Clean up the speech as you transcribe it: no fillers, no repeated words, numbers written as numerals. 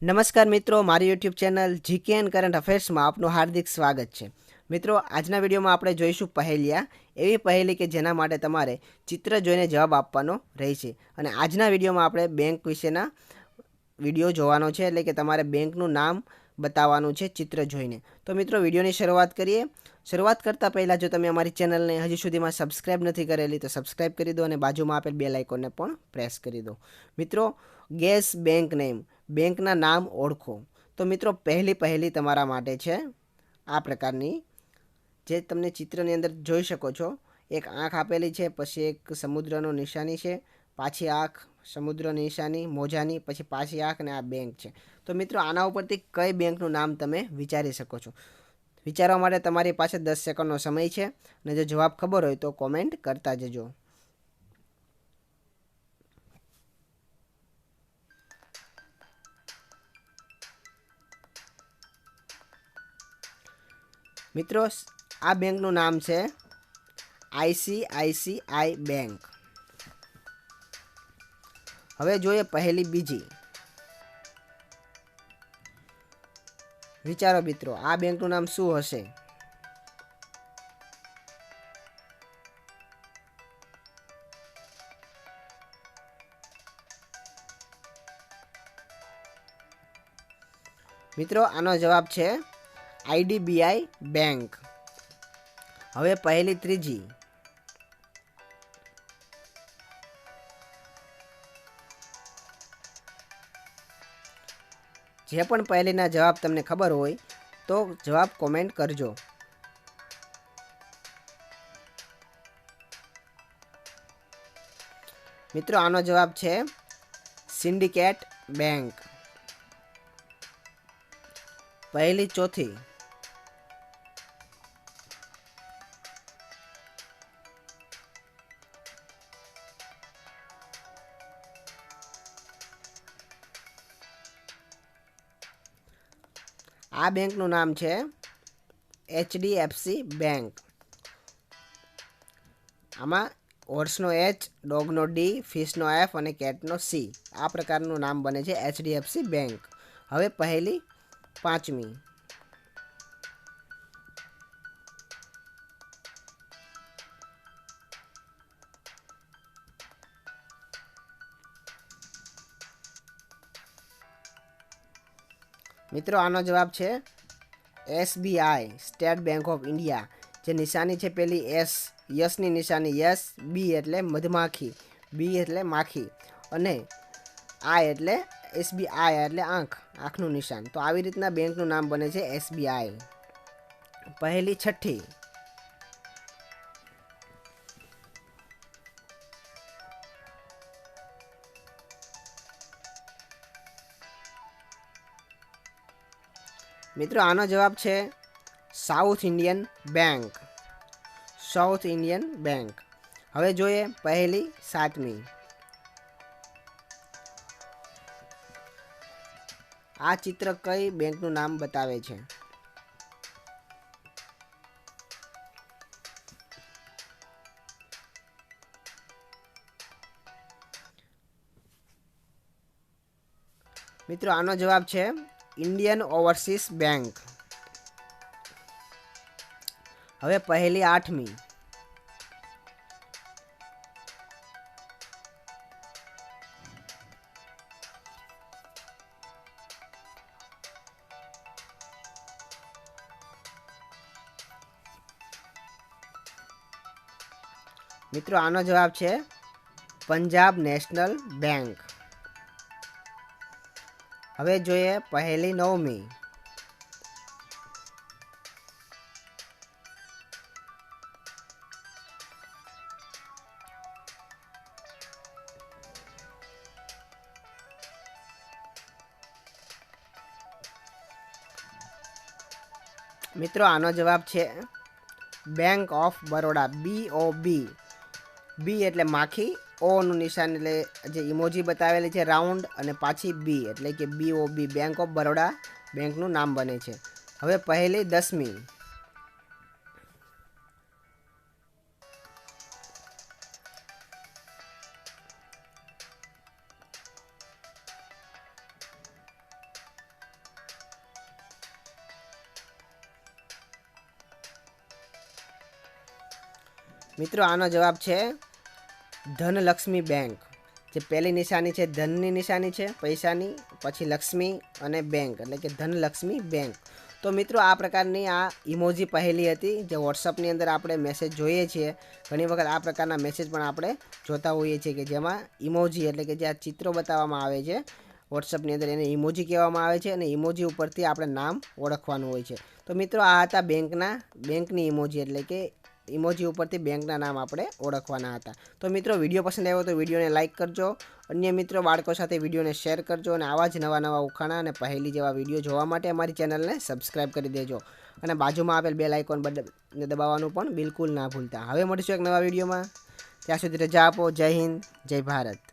નમસ્કાર મિત્રો, મારી YouTube channel GK and current અફેર્સમાં આપનું હાર્દિક સ્વાગત છે। મિત્રો, આજના વિડીયોમાં આપણે જોઈશું પહેલિયા, એવી પહેલી કે જેના માટે તમારે ચિત્ર જોઈને જવાબ આપવાનો રહેશે। અને આજના વિડીયોમાં આપણે બેંક વિશેના વિડીયો જોવાનો છે, એટલે કે તમારે બેંકનું નામ બતાવવાનું છે ચિત્ર જોઈને। તો મિત્રો, વિડીયોની શરૂઆત કરીએ। શરૂઆત કરતાં પહેલાં જો તમે અમારી ચેનલને હજી સુધીમાં સબસ્ક્રાઈબ નથી કરેલી તો સબસ્ક્રાઈબ કરી દો અને બાજુમાં આપેલ બેલ આઇકોનને પણ પ્રેસ કરી દો। મિત્રો, ગેસ બેંક નેમ, બેંકના નામ ઓળખો। તો મિત્રો, પહેલી તમારા માટે છે આ પ્રકારની, જે તમને ચિત્રની અંદર જોઈ શકો છો। એક આંખ આપેલી છે, પછી એક સમુદ્રનો નિશાની છે, પાછી આંખ, સમુદ્રની નિશાની, મોજાની, પછી પાછી આંખ અને આ બેંક છે। તો મિત્રો, આના ઉપરથી કઈ બેંકનું નામ તમે વિચારી શકો છો? વિચારવા માટે તમારી પાસે 10 સેકન્ડનો સમય છે, અને જો જવાબ ખબર હોય તો કોમેન્ટ કરતા જજો। મિત્રો, આ બેંકનું નામ છે ICICI બેંક। હવે જોઈએ બીજી। વિચારો મિત્રો, આ બેંકનું નામ શું હશે? મિત્રો, આનો જવાબ છે IDBI બેંક। હવે ત્રીજી। જે પણ પહેલીના જવાબ તમને ખબર હોય તો જવાબ કોમેન્ટ કરજો। મિત્રો, આનો જવાબ છે સિન્ડિકેટ બેંક। ચોથી। આ બેંકનું નામ છે HDFC બેંક। આમાં હોર્સનો H, ડોગનો D, ફિશનો F અને કેટનો C, આ પ્રકારનું નામ બને છે HDFC બેંક। હવે પાંચમી। મિત્રો, આનો જવાબ છે SBI, state bank of India. જે નિશાની છે પેલી S, યસની નિશાની યસ, બી એટલે મધમાખી, બી એટલે માખી, અને I એટલે SBI એટલે આંખ, આંખનું નિશાન। તો આવી રીતના બેંકનું નામ બને છે SBI। છઠ્ઠી। મિત્રો, આનો જવાબ છે south Indian bank, south Indian bank. હવે જોઈએ સાતમી। આ ચિત્ર કઈ બેંકનું નામ બતાવે છે? મિત્રો, આનો જવાબ છે ઇન્ડિયન ઓવરસીઝ બેંક। હવે આઠમી। મિત્રો, આનો જવાબ છે પંજાબ નેશનલ બેંક। હવે જોઈએ નવમી। મિત્રો, આનો જવાબ છે બેંક ઓફ બરોડા, BOB। બી એટલે માખી, ઓ નું નિશાન એટલે જે ઇમોજી બતાવેલી છે રાઉન્ડ, અને પાછી બી એટલે કે BOB, બેંક ઓફ બરોડા બેંકનું નામ બને છે। હવે 10મી। મિત્રો આનો જવાબ છે ધનલક્ષ્મી બેંક। જે પહેલી નિશાની છે ધનની નિશાની છે પૈસાની, પછી લક્ષ્મી અને બેંક એટલે કે ધનલક્ષ્મી બેંક। તો મિત્રો આ પ્રકારની આ ઇમોજી પહેલી હતી જે વોટ્સઅપની અંદર આપણે મેસેજ જોઈએ છીએ। ઘણી વખત આ પ્રકારના મેસેજ પણ આપણે જોતા હોઈએ છીએ કે જેમાં ઇમોજી એટલે કે જે આ ચિત્રો બતાવવામાં આવે છે વોટ્સઅપની અંદર એને ઇમોજી કહેવામાં આવે છે અને ઇમોજી ઉપરથી આપણે નામ ઓળખવાનું હોય છે। તો મિત્રો આ હતા બેંકની ઇમોજી એટલે કે ઇમોજી ઉપરથી બેંકના નામ આપણે ઓળખવાના હતા। તો મિત્રો વિડીયો પસંદ આવ્યો તો વિડીયોને લાઇક કરજો, અન્ય મિત્રો બાળકો સાથે વિડીયોને શેર કરજો અને આવા જ નવા ઉખાણા અને પહેલી જેવા વિડીયો જોવા માટે અમારી ચેનલને સબસ્ક્રાઈબ કરી દેજો અને બાજુમાં આપેલ બેલ આઇકોન દબાવવાનું પણ બિલકુલ ના ભૂલતા। હવે મળીશું એક નવા વિડીયોમાં, ત્યાં સુધી રજા આપો। જય હિન્દ, જય ભારત।